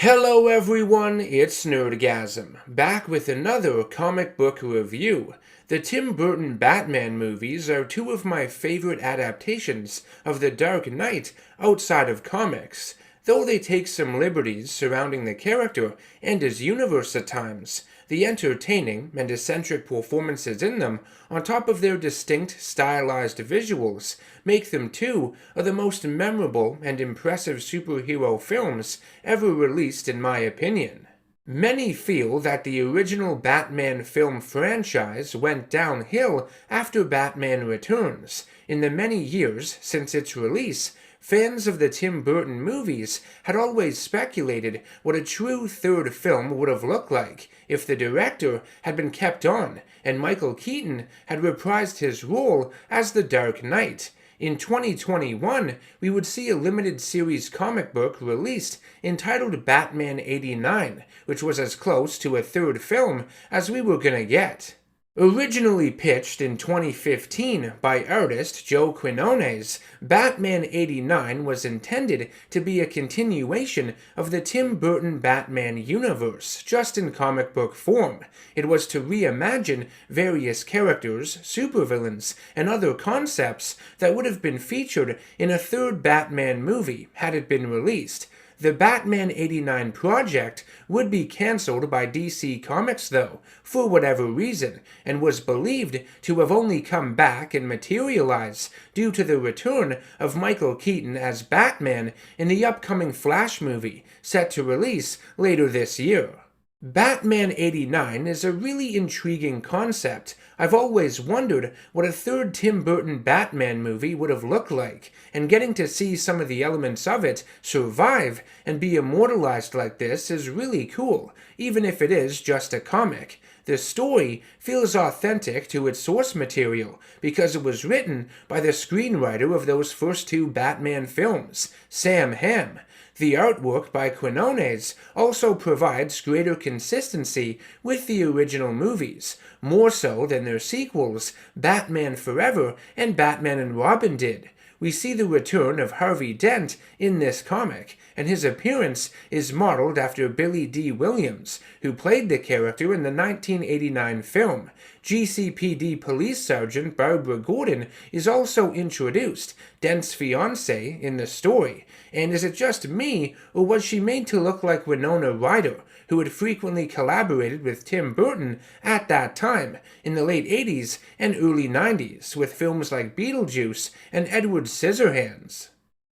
Hello everyone, it's NerdGasm, back with another comic book review. The Tim Burton Batman movies are two of my favorite adaptations of The Dark Knight outside of comics, though they take some liberties surrounding the character and his universe at times. The entertaining and eccentric performances in them, on top of their distinct, stylized visuals, make them two of the most memorable and impressive superhero films ever released in my opinion. Many feel that the original Batman film franchise went downhill after Batman Returns. In the many years since its release, fans of the Tim Burton movies had always speculated what a true third film would have looked like if the director had been kept on and Michael Keaton had reprised his role as the Dark Knight. In 2021, we would see a limited series comic book released entitled Batman '89, which was as close to a third film as we were gonna get. Originally pitched in 2015 by artist Joe Quinones, Batman '89 was intended to be a continuation of the Tim Burton Batman universe, just in comic book form. It was to reimagine various characters, supervillains, and other concepts that would have been featured in a third Batman movie had it been released. The Batman '89 project would be cancelled by DC Comics, though, for whatever reason, and was believed to have only come back and materialize due to the return of Michael Keaton as Batman in the upcoming Flash movie, set to release later this year. Batman '89 is a really intriguing concept. I've always wondered what a third Tim Burton Batman movie would have looked like, and getting to see some of the elements of it survive and be immortalized like this is really cool, even if it is just a comic. The story feels authentic to its source material because it was written by the screenwriter of those first two Batman films, Sam Hamm. The artwork by Quinones also provides greater consistency with the original movies, more so than their sequels, Batman Forever and Batman and Robin did. We see the return of Harvey Dent in this comic, and his appearance is modeled after Billy D. Williams, who played the character in the 1989 film. GCPD Police Sergeant Barbara Gordon is also introduced, Dent's fiancée, in the story. And is it just me, or was she made to look like Winona Ryder, who had frequently collaborated with Tim Burton at that time, in the late 80s and early 90s, with films like Beetlejuice and Edward Scissorhands?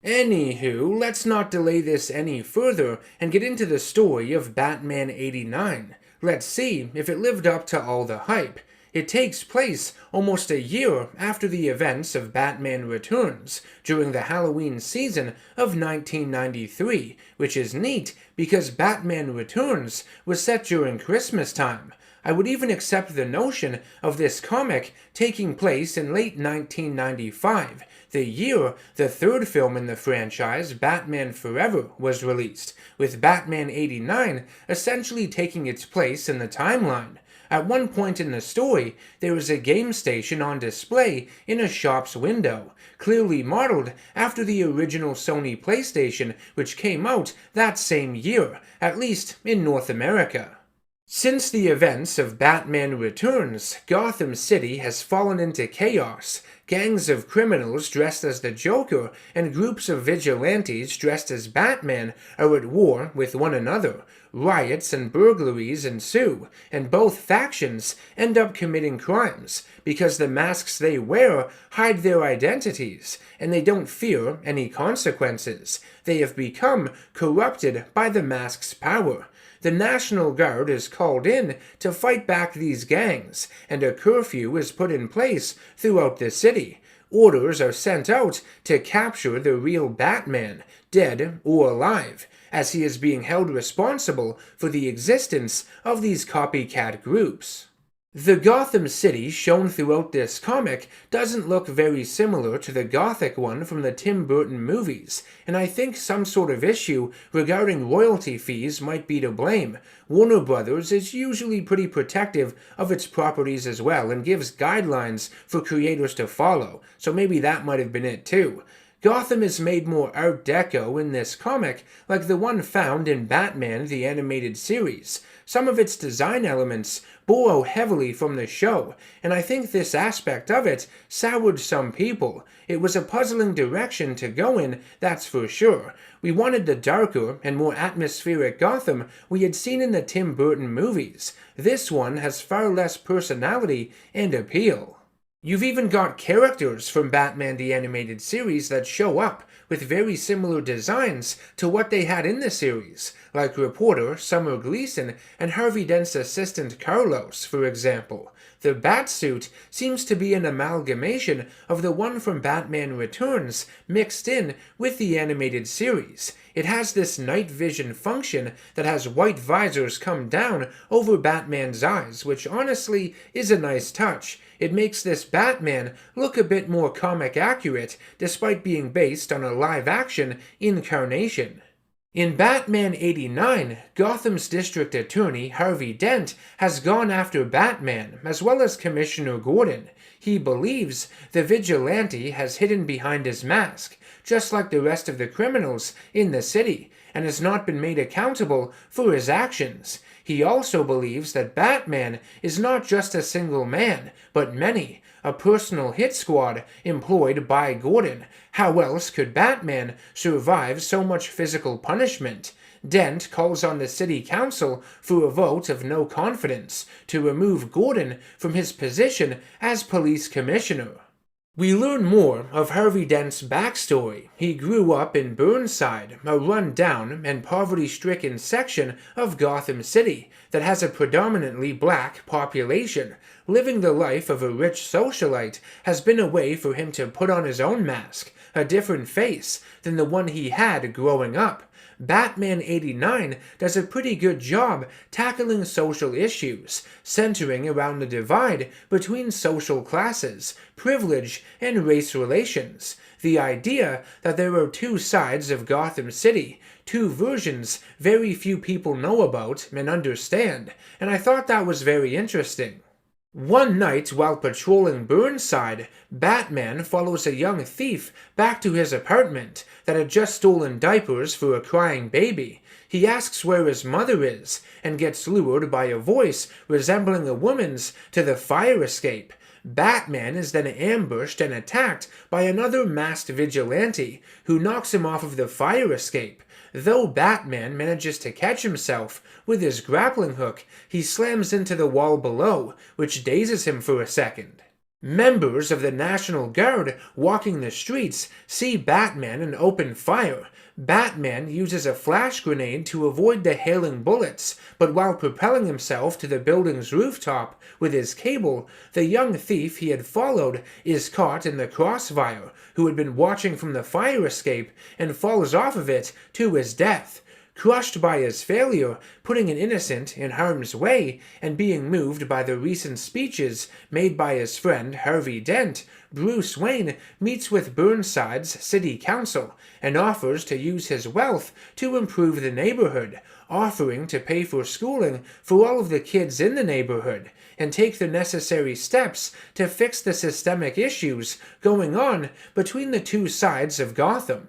Anywho, let's not delay this any further and get into the story of Batman '89. Let's see if it lived up to all the hype. It takes place almost a year after the events of Batman Returns, during the Halloween season of 1993, which is neat because Batman Returns was set during Christmas time. I would even accept the notion of this comic taking place in late 1995, the year the third film in the franchise, Batman Forever, was released, with Batman '89 essentially taking its place in the timeline. At one point in the story, there is a game station on display in a shop's window, clearly modeled after the original Sony PlayStation, which came out that same year, at least in North America. Since the events of Batman Returns, Gotham City has fallen into chaos. Gangs of criminals dressed as the Joker and groups of vigilantes dressed as Batman are at war with one another. Riots and burglaries ensue, and both factions end up committing crimes because the masks they wear hide their identities, and they don't fear any consequences. They have become corrupted by the mask's power. The National Guard is called in to fight back these gangs, and a curfew is put in place throughout the city. Orders are sent out to capture the real Batman, dead or alive, as he is being held responsible for the existence of these copycat groups. The Gotham City shown throughout this comic doesn't look very similar to the Gothic one from the Tim Burton movies, and I think some sort of issue regarding royalty fees might be to blame. Warner Brothers is usually pretty protective of its properties as well, and gives guidelines for creators to follow, so maybe that might have been it too. Gotham is made more Art Deco in this comic, like the one found in Batman the Animated Series. Some of its design elements borrow heavily from the show, and I think this aspect of it soured some people. It was a puzzling direction to go in, that's for sure. We wanted the darker and more atmospheric Gotham we had seen in the Tim Burton movies. This one has far less personality and appeal. You've even got characters from Batman the Animated Series that show up with very similar designs to what they had in the series, like reporter Summer Gleason and Harvey Dent's assistant Carlos, for example. The Batsuit seems to be an amalgamation of the one from Batman Returns mixed in with the animated series. It has this night vision function that has white visors come down over Batman's eyes, which honestly is a nice touch. It makes this Batman look a bit more comic accurate, despite being based on a live-action incarnation. In Batman 89, Gotham's district attorney, Harvey Dent, has gone after Batman, as well as Commissioner Gordon. He believes the vigilante has hidden behind his mask, just like the rest of the criminals in the city, and has not been made accountable for his actions. He also believes that Batman is not just a single man, but many, a personal hit squad employed by Gordon. How else could Batman survive so much physical punishment? Dent calls on the city council for a vote of no confidence to remove Gordon from his position as police commissioner. We learn more of Harvey Dent's backstory. He grew up in Burnside, a run-down and poverty-stricken section of Gotham City that has a predominantly black population. Living the life of a rich socialite has been a way for him to put on his own mask, a different face than the one he had growing up. Batman 89 does a pretty good job tackling social issues, centering around the divide between social classes, privilege, and race relations. The idea that there are two sides of Gotham City, two versions very few people know about and understand, and I thought that was very interesting. One night, while patrolling Burnside, Batman follows a young thief back to his apartment that had just stolen diapers for a crying baby. He asks where his mother is, and gets lured by a voice resembling a woman's to the fire escape. Batman is then ambushed and attacked by another masked vigilante, who knocks him off of the fire escape. Though Batman manages to catch himself with his grappling hook, he slams into the wall below, which dazes him for a second. Members of the National Guard walking the streets see Batman and open fire. Batman uses a flash grenade to avoid the hailing bullets, but while propelling himself to the building's rooftop with his cable, the young thief he had followed is caught in the crossfire, who had been watching from the fire escape, and falls off of it to his death. Crushed by his failure, putting an innocent in harm's way, and being moved by the recent speeches made by his friend Harvey Dent, Bruce Wayne meets with Burnside's city council and offers to use his wealth to improve the neighborhood, offering to pay for schooling for all of the kids in the neighborhood and take the necessary steps to fix the systemic issues going on between the two sides of Gotham.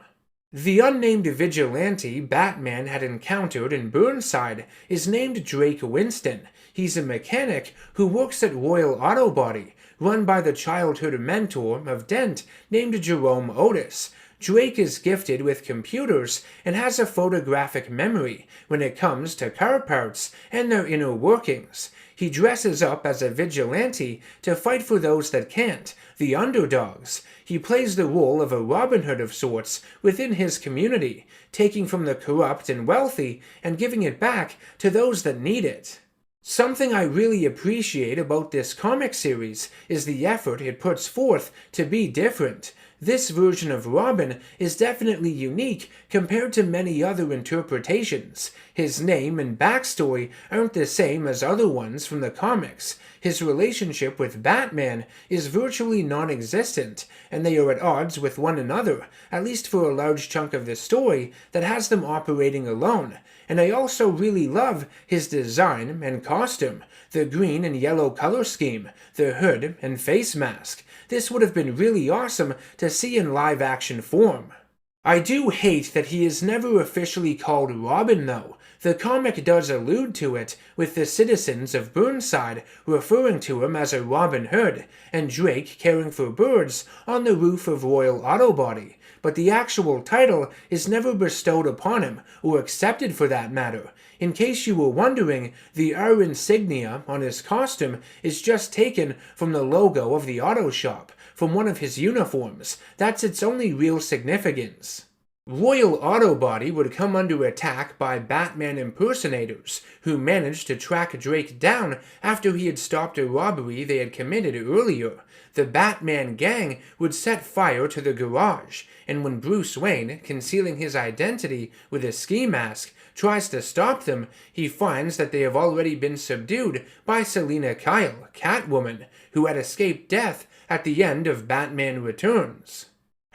The unnamed vigilante Batman had encountered in Burnside is named Drake Winston. He's a mechanic who works at Royal Auto Body, run by the childhood mentor of Dent named Jerome Otis. Drake is gifted with computers and has a photographic memory when it comes to car parts and their inner workings. He dresses up as a vigilante to fight for those that can't, the underdogs. He plays the role of a Robin Hood of sorts within his community, taking from the corrupt and wealthy and giving it back to those that need it. Something I really appreciate about this comic series is the effort it puts forth to be different. This version of Robin is definitely unique compared to many other interpretations. His name and backstory aren't the same as other ones from the comics. His relationship with Batman is virtually non-existent, and they are at odds with one another, at least for a large chunk of the story that has them operating alone. And I also really love his design and costume, the green and yellow color scheme, the hood and face mask. This would have been really awesome to see in live-action form. I do hate that he is never officially called Robin, though. The comic does allude to it, with the citizens of Burnside referring to him as a Robin Hood, and Drake caring for birds on the roof of Royal Auto Body, but the actual title is never bestowed upon him, or accepted for that matter. In case you were wondering, the R insignia on his costume is just taken from the logo of the auto shop, from one of his uniforms. That's its only real significance. Royal Auto Body would come under attack by Batman impersonators, who managed to track Drake down after he had stopped a robbery they had committed earlier. The Batman gang would set fire to the garage, and when Bruce Wayne, concealing his identity with a ski mask, tries to stop them, he finds that they have already been subdued by Selina Kyle, Catwoman, who had escaped death at the end of Batman Returns.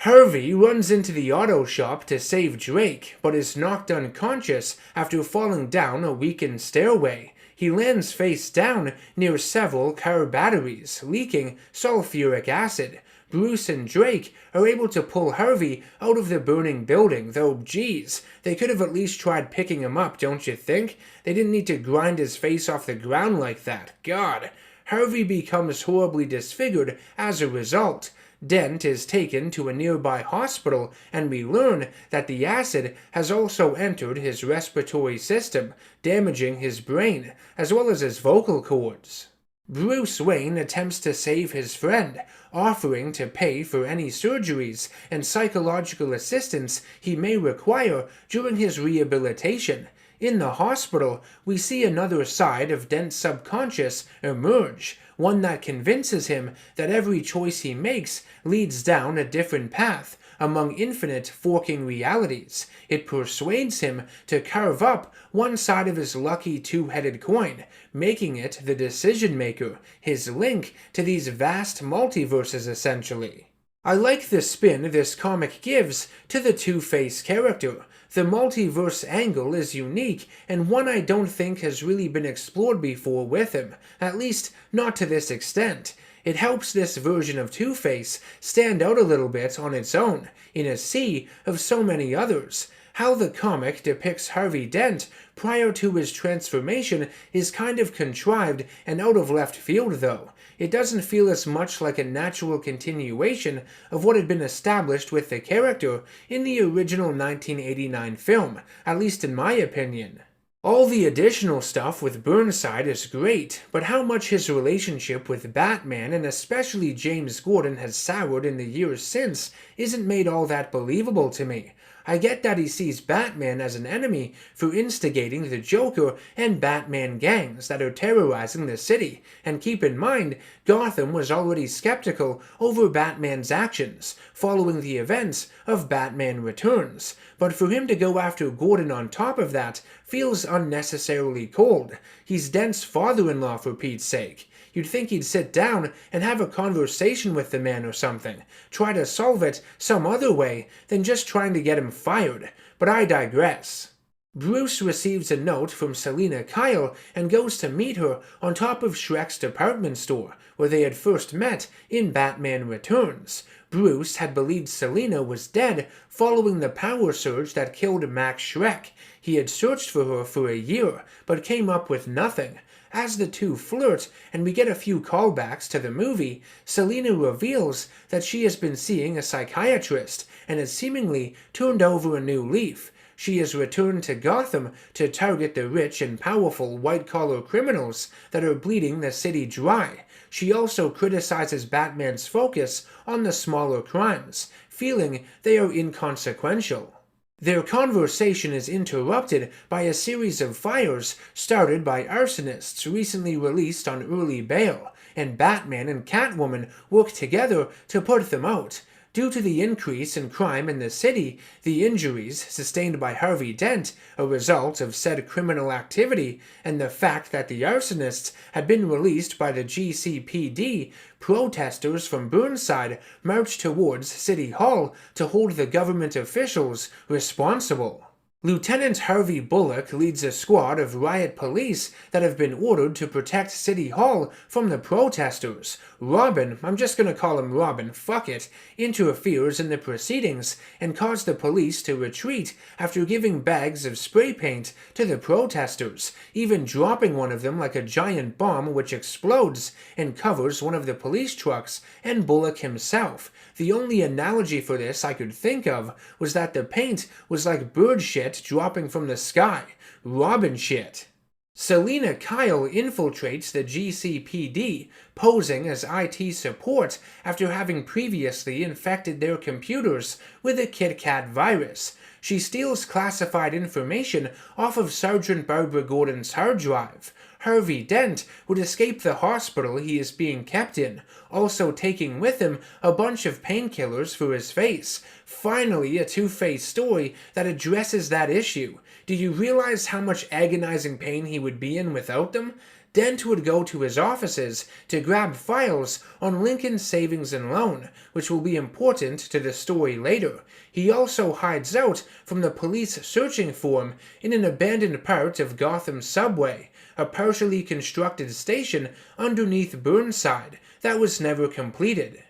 Harvey runs into the auto shop to save Drake, but is knocked unconscious after falling down a weakened stairway. He lands face down near several car batteries, leaking sulfuric acid. Bruce and Drake are able to pull Harvey out of the burning building, though geez, they could have at least tried picking him up, don't you think? They didn't need to grind his face off the ground like that. God. Harvey becomes horribly disfigured as a result. Dent is taken to a nearby hospital, and we learn that the acid has also entered his respiratory system, damaging his brain, as well as his vocal cords. Bruce Wayne attempts to save his friend, offering to pay for any surgeries and psychological assistance he may require during his rehabilitation. In the hospital, we see another side of Dent's subconscious emerge, one that convinces him that every choice he makes leads down a different path among infinite forking realities. It persuades him to carve up one side of his lucky two-headed coin, making it the decision-maker, his link to these vast multiverses essentially. I like the spin this comic gives to the Two-Face character. The multiverse angle is unique, and one I don't think has really been explored before with him, at least not to this extent. It helps this version of Two-Face stand out a little bit on its own, in a sea of so many others. How the comic depicts Harvey Dent prior to his transformation is kind of contrived and out of left field though. It doesn't feel as much like a natural continuation of what had been established with the character in the original 1989 film, at least in my opinion. All the additional stuff with Burnside is great, but how much his relationship with Batman and especially James Gordon has soured in the years since isn't made all that believable to me. I get that he sees Batman as an enemy for instigating the Joker and Batman gangs that are terrorizing the city, and keep in mind, Gotham was already skeptical over Batman's actions following the events of Batman Returns, but for him to go after Gordon on top of that feels unnecessarily cold. He's Dent's father-in-law for Pete's sake. You'd think he'd sit down and have a conversation with the man or something, try to solve it some other way than just trying to get him fired, but I digress. Bruce receives a note from Selina Kyle and goes to meet her on top of Shrek's department store, where they had first met in Batman Returns. Bruce had believed Selina was dead following the power surge that killed Max Shrek. He had searched for her for a year, but came up with nothing. As the two flirt and we get a few callbacks to the movie, Selina reveals that she has been seeing a psychiatrist and has seemingly turned over a new leaf. She has returned to Gotham to target the rich and powerful white-collar criminals that are bleeding the city dry. She also criticizes Batman's focus on the smaller crimes, feeling they are inconsequential. Their conversation is interrupted by a series of fires started by arsonists recently released on early bail, and Batman and Catwoman work together to put them out. Due to the increase in crime in the city, the injuries sustained by Harvey Dent, a result of said criminal activity, and the fact that the arsonists had been released by the GCPD, protesters from Burnside marched towards City Hall to hold the government officials responsible. Lieutenant Harvey Bullock leads a squad of riot police that have been ordered to protect City Hall from the protesters. Robin, I'm just gonna call him Robin, fuck it, interferes in the proceedings and causes the police to retreat after giving bags of spray paint to the protesters, even dropping one of them like a giant bomb which explodes and covers one of the police trucks and Bullock himself. The only analogy for this I could think of was that the paint was like bird shit dropping from the sky. Robin shit. Selena Kyle infiltrates the GCPD, posing as IT support after having previously infected their computers with a KitKat virus. She steals classified information off of Sergeant Barbara Gordon's hard drive. Harvey Dent would escape the hospital he is being kept in, also taking with him a bunch of painkillers for his face. Finally, a Two-Face story that addresses that issue. Do you realize how much agonizing pain he would be in without them? Dent would go to his offices to grab files on Lincoln Savings and Loan, which will be important to the story later. He also hides out from the police searching for him in an abandoned part of Gotham subway, a partially constructed station underneath Burnside that was never completed.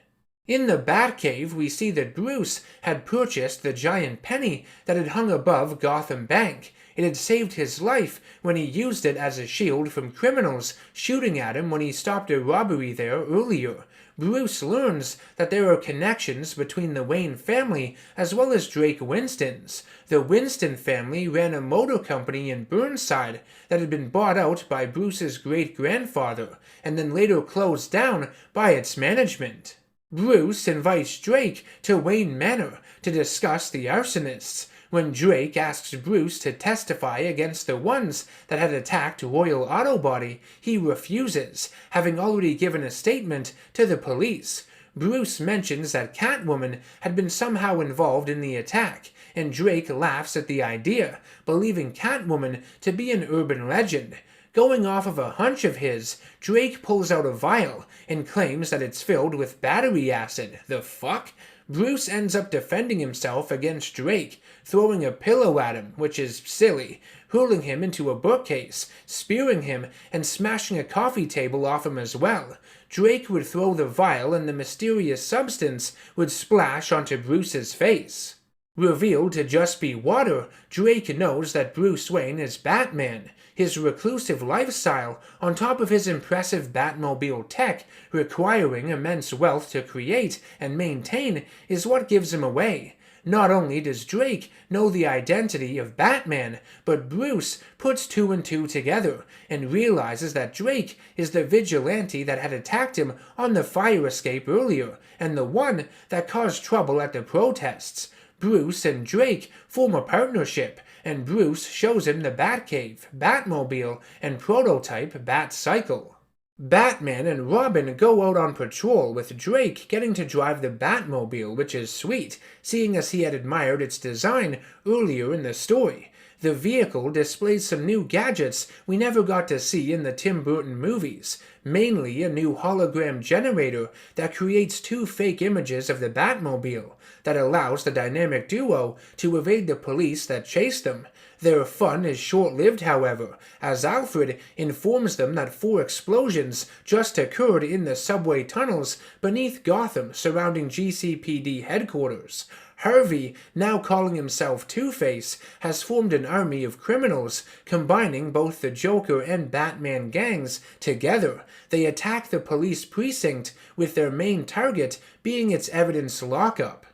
In the Batcave, we see that Bruce had purchased the giant penny that had hung above Gotham Bank. It had saved his life when he used it as a shield from criminals shooting at him when he stopped a robbery there earlier. Bruce learns that there are connections between the Wayne family as well as Drake Winston's. The Winston family ran a motor company in Burnside that had been bought out by Bruce's great-grandfather and then later closed down by its management. Bruce invites Drake to Wayne Manor to discuss the arsonists. When Drake asks Bruce to testify against the ones that had attacked Royal Auto Body, he refuses, having already given a statement to the police. Bruce mentions that Catwoman had been somehow involved in the attack, and Drake laughs at the idea, believing Catwoman to be an urban legend. Going off of a hunch of his, Drake pulls out a vial and claims that it's filled with battery acid. The fuck? Bruce ends up defending himself against Drake, throwing a pillow at him, which is silly, hurling him into a bookcase, spearing him, and smashing a coffee table off him as well. Drake would throw the vial and the mysterious substance would splash onto Bruce's face. Revealed to just be water, Drake knows that Bruce Wayne is Batman. His reclusive lifestyle, on top of his impressive Batmobile tech, requiring immense wealth to create and maintain, is what gives him away. Not only does Drake know the identity of Batman, but Bruce puts two and two together and realizes that Drake is the vigilante that had attacked him on the fire escape earlier, and the one that caused trouble at the protests. Bruce and Drake form a partnership, and Bruce shows him the Batcave, Batmobile, and prototype Batcycle. Batman and Robin go out on patrol, with Drake getting to drive the Batmobile, which is sweet, seeing as he had admired its design earlier in the story. The vehicle displays some new gadgets we never got to see in the Tim Burton movies, mainly a new hologram generator that creates two fake images of the Batmobile that allows the dynamic duo to evade the police that chase them. Their fun is short-lived, however, as Alfred informs them that 4 explosions just occurred in the subway tunnels beneath Gotham surrounding GCPD headquarters. Harvey, now calling himself Two-Face, has formed an army of criminals, combining both the Joker and Batman gangs together. They attack the police precinct, with their main target being its evidence lockup.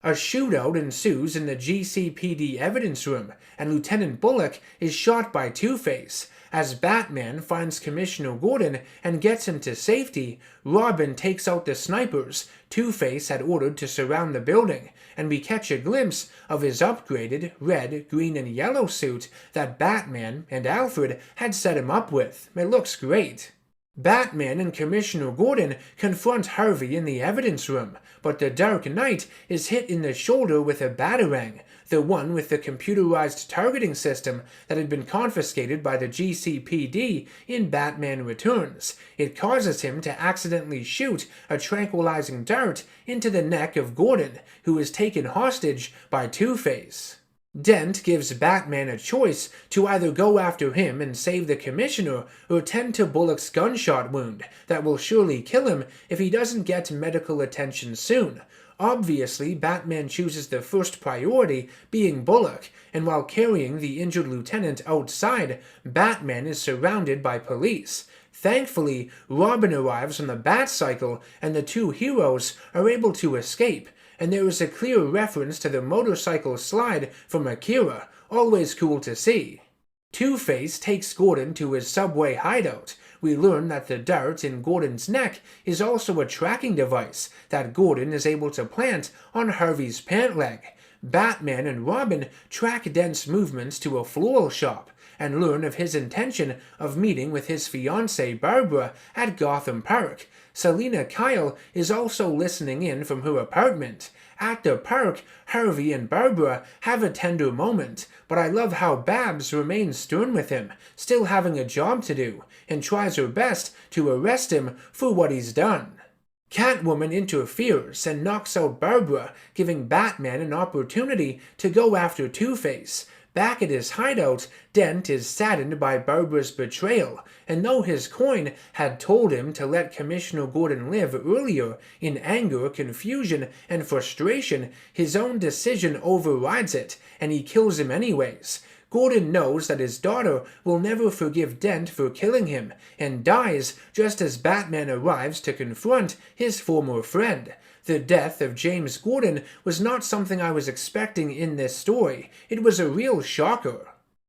A shootout ensues in the GCPD evidence room, and Lieutenant Bullock is shot by Two-Face. As Batman finds Commissioner Gordon and gets him to safety, Robin takes out the snipers Two-Face had ordered to surround the building, and we catch a glimpse of his upgraded red, green, and yellow suit that Batman and Alfred had set him up with. It looks great. Batman and Commissioner Gordon confront Harvey in the evidence room, but the Dark Knight is hit in the shoulder with a batarang, the one with the computerized targeting system that had been confiscated by the GCPD in Batman Returns. It causes him to accidentally shoot a tranquilizing dart into the neck of Gordon, who is taken hostage by Two-Face. Dent gives Batman a choice to either go after him and save the Commissioner or tend to Bullock's gunshot wound that will surely kill him if he doesn't get medical attention soon. Obviously, Batman chooses the first priority, being Bullock, and while carrying the injured lieutenant outside, Batman is surrounded by police. Thankfully, Robin arrives on the Batcycle and the two heroes are able to escape, and there is a clear reference to the motorcycle slide from Akira, always cool to see. Two-Face takes Gordon to his subway hideout. We learn that the dart in Gordon's neck is also a tracking device that Gordon is able to plant on Harvey's pant leg. Batman and Robin track Dent's movements to a floral shop and learn of his intention of meeting with his fiancée Barbara at Gotham Park. Selina Kyle is also listening in from her apartment. At the park, Harvey and Barbara have a tender moment, but I love how Babs remains stern with him, still having a job to do, and tries her best to arrest him for what he's done. Catwoman interferes and knocks out Barbara, giving Batman an opportunity to go after Two-Face. Back at his hideout, Dent is saddened by Barbara's betrayal, and though his coin had told him to let Commissioner Gordon live earlier, in anger, confusion, and frustration, his own decision overrides it, and he kills him anyways. Gordon knows that his daughter will never forgive Dent for killing him, and dies just as Batman arrives to confront his former friend. The death of James Gordon was not something I was expecting in this story. It was a real shocker.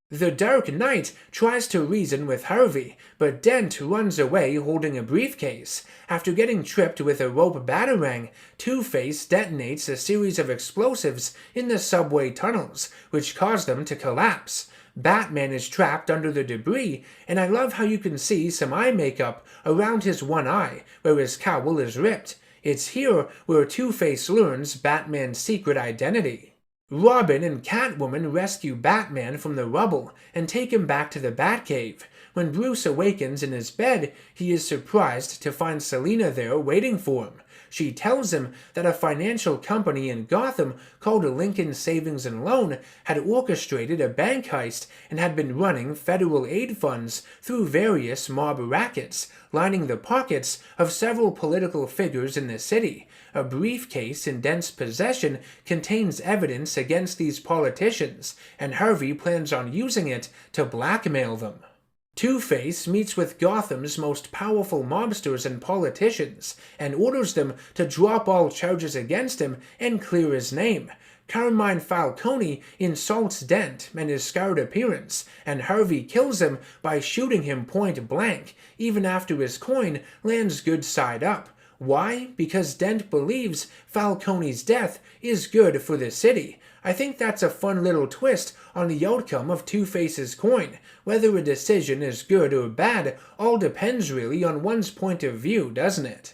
The Dark Knight tries to reason with Harvey, but Dent runs away holding a briefcase. After getting tripped with a rope batarang, Two-Face detonates a series of explosives in the subway tunnels, which cause them to collapse. Batman is trapped under the debris, and I love how you can see some eye makeup around his one eye, where his cowl is ripped. It's here where Two-Face learns Batman's secret identity. Robin and Catwoman rescue Batman from the rubble and take him back to the Batcave. When Bruce awakens in his bed, he is surprised to find Selina there waiting for him. She tells him that a financial company in Gotham called Lincoln Savings and Loan had orchestrated a bank heist and had been running federal aid funds through various mob rackets, lining the pockets of several political figures in the city. A briefcase in Dent's possession contains evidence against these politicians, and Harvey plans on using it to blackmail them. Two-Face meets with Gotham's most powerful mobsters and politicians, and orders them to drop all charges against him and clear his name. Carmine Falcone insults Dent and his scarred appearance, and Harvey kills him by shooting him point blank, even after his coin lands good side up. Why? Because Dent believes Falcone's death is good for the city. I think that's a fun little twist on the outcome of Two-Face's coin. Whether a decision is good or bad all depends really on one's point of view, doesn't it?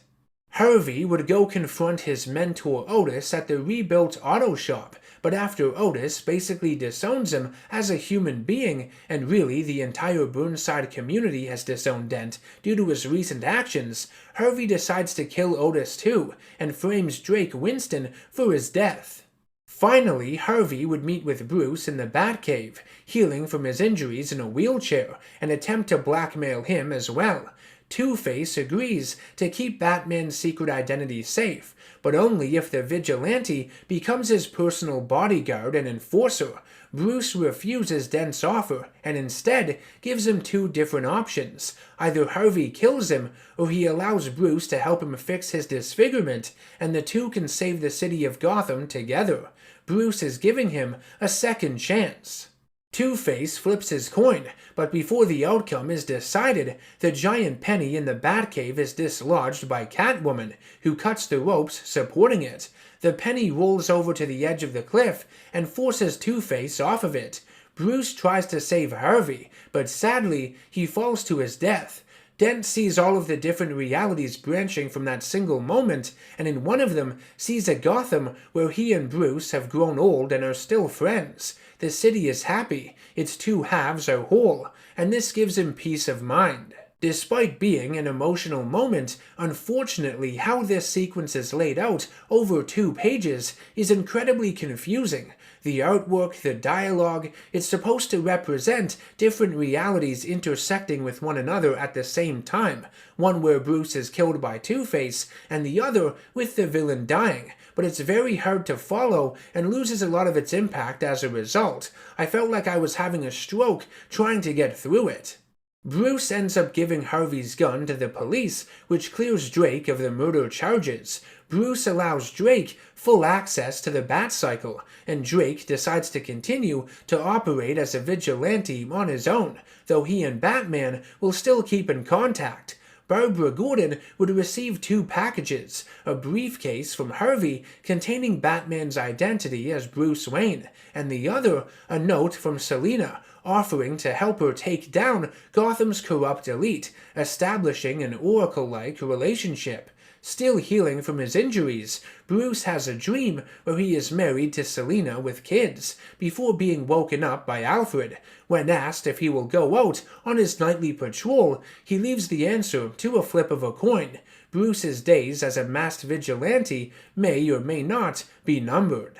Harvey would go confront his mentor Otis at the rebuilt auto shop, but after Otis basically disowns him as a human being, and really the entire Burnside community has disowned Dent due to his recent actions, Harvey decides to kill Otis too, and frames Drake Winston for his death. Finally, Harvey would meet with Bruce in the Batcave, healing from his injuries in a wheelchair, and attempt to blackmail him as well. Two-Face agrees to keep Batman's secret identity safe, but only if the vigilante becomes his personal bodyguard and enforcer. Bruce refuses Dent's offer and instead gives him two different options. Either Harvey kills him, or he allows Bruce to help him fix his disfigurement, and the two can save the city of Gotham together. Bruce is giving him a second chance. Two-Face flips his coin, but before the outcome is decided, the giant penny in the Batcave is dislodged by Catwoman, who cuts the ropes supporting it. The penny rolls over to the edge of the cliff and forces Two-Face off of it. Bruce tries to save Harvey, but sadly, he falls to his death. Dent sees all of the different realities branching from that single moment, and in one of them sees a Gotham where he and Bruce have grown old and are still friends. The city is happy, its two halves are whole, and this gives him peace of mind. Despite being an emotional moment, unfortunately how this sequence is laid out over 2 pages is incredibly confusing. The artwork, the dialogue, it's supposed to represent different realities intersecting with one another at the same time, one where Bruce is killed by Two-Face, and the other with the villain dying, but it's very hard to follow and loses a lot of its impact as a result. I felt like I was having a stroke trying to get through it. Bruce ends up giving Harvey's gun to the police, which clears Drake of the murder charges. Bruce allows Drake full access to the Bat-Cycle, and Drake decides to continue to operate as a vigilante on his own, though he and Batman will still keep in contact. Barbara Gordon would receive 2 packages, a briefcase from Harvey containing Batman's identity as Bruce Wayne, and the other a note from Selina, offering to help her take down Gotham's corrupt elite, establishing an Oracle-like relationship. Still healing from his injuries, Bruce has a dream where he is married to Selina with kids, before being woken up by Alfred. When asked if he will go out on his nightly patrol, he leaves the answer to a flip of a coin. Bruce's days as a masked vigilante may or may not be numbered.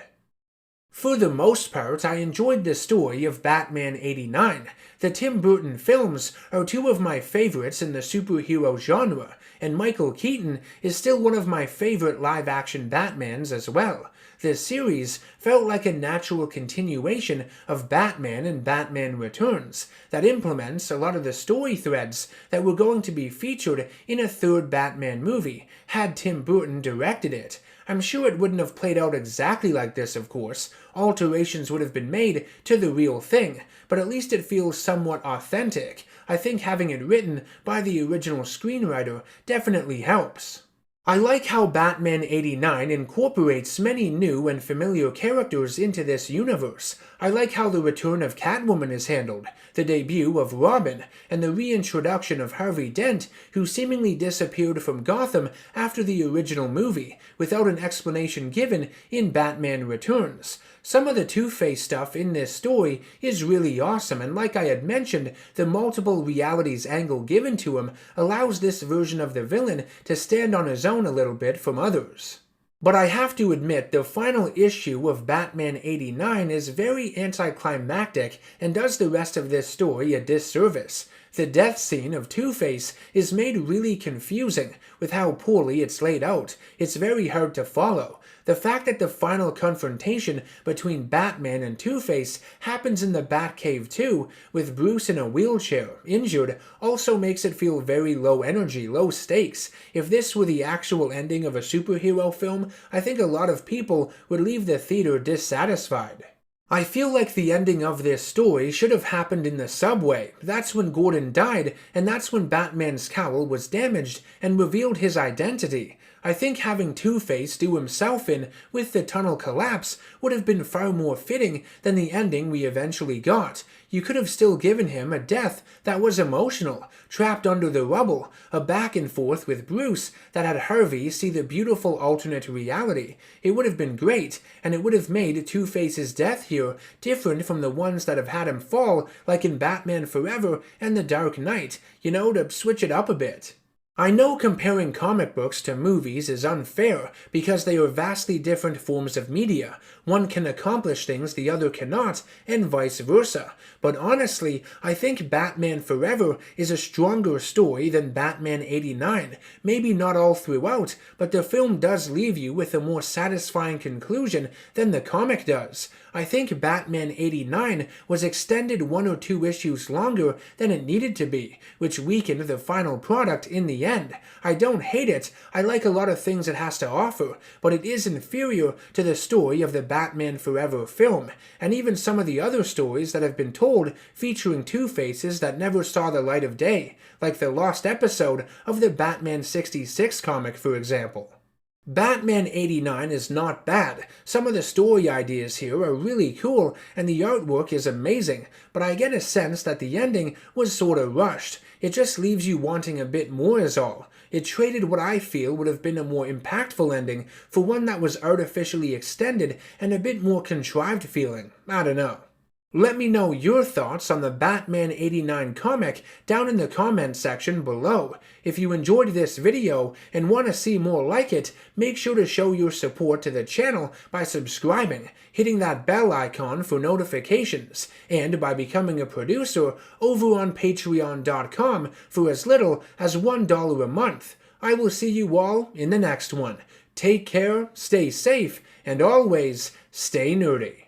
For the most part, I enjoyed the story of Batman '89. The Tim Burton films are 2 of my favorites in the superhero genre, and Michael Keaton is still one of my favorite live-action Batmans as well. This series felt like a natural continuation of Batman and Batman Returns that implements a lot of the story threads that were going to be featured in a 3rd Batman movie, had Tim Burton directed it. I'm sure it wouldn't have played out exactly like this, of course. Alterations would have been made to the real thing, but at least it feels somewhat authentic. I think having it written by the original screenwriter definitely helps. I like how Batman '89 incorporates many new and familiar characters into this universe. I like how the return of Catwoman is handled, the debut of Robin, and the reintroduction of Harvey Dent, who seemingly disappeared from Gotham after the original movie, without an explanation given in Batman Returns. Some of the Two-Face stuff in this story is really awesome, and like I had mentioned, the multiple realities angle given to him allows this version of the villain to stand on his own a little bit from others. But I have to admit, the final issue of Batman '89 is very anticlimactic and does the rest of this story a disservice. The death scene of Two-Face is made really confusing with how poorly it's laid out. It's very hard to follow. The fact that the final confrontation between Batman and Two-Face happens in the Batcave too, with Bruce in a wheelchair, injured, also makes it feel very low energy, low stakes. If this were the actual ending of a superhero film, I think a lot of people would leave the theater dissatisfied. I feel like the ending of this story should have happened in the subway. That's when Gordon died, and that's when Batman's cowl was damaged and revealed his identity. I think having Two-Face do himself in with the tunnel collapse would have been far more fitting than the ending we eventually got. You could have still given him a death that was emotional, trapped under the rubble, a back and forth with Bruce that had Harvey see the beautiful alternate reality. It would have been great, and it would have made Two-Face's death here different from the ones that have had him fall, like in Batman Forever and The Dark Knight, to switch it up a bit. I know comparing comic books to movies is unfair because they are vastly different forms of media. One can accomplish things the other cannot, and vice versa. But honestly, I think Batman Forever is a stronger story than Batman '89. Maybe not all throughout, but the film does leave you with a more satisfying conclusion than the comic does. I think Batman '89 was extended 1 or 2 issues longer than it needed to be, which weakened the final product in the end. I don't hate it, I like a lot of things it has to offer, but it is inferior to the story of the Batman Forever film, and even some of the other stories that have been told featuring Two-Faces that never saw the light of day, like the lost episode of the Batman '66 comic, for example. Batman '89 is not bad. Some of the story ideas here are really cool, and the artwork is amazing, but I get a sense that the ending was sorta rushed. It just leaves you wanting a bit more is all. It traded what I feel would have been a more impactful ending for one that was artificially extended and a bit more contrived feeling. I don't know. Let me know your thoughts on the Batman '89 comic down in the comments section below. If you enjoyed this video and want to see more like it, make sure to show your support to the channel by subscribing, hitting that bell icon for notifications, and by becoming a producer over on patreon.com for as little as $1 a month. I will see you all in the next one. Take care, stay safe, and always stay nerdy.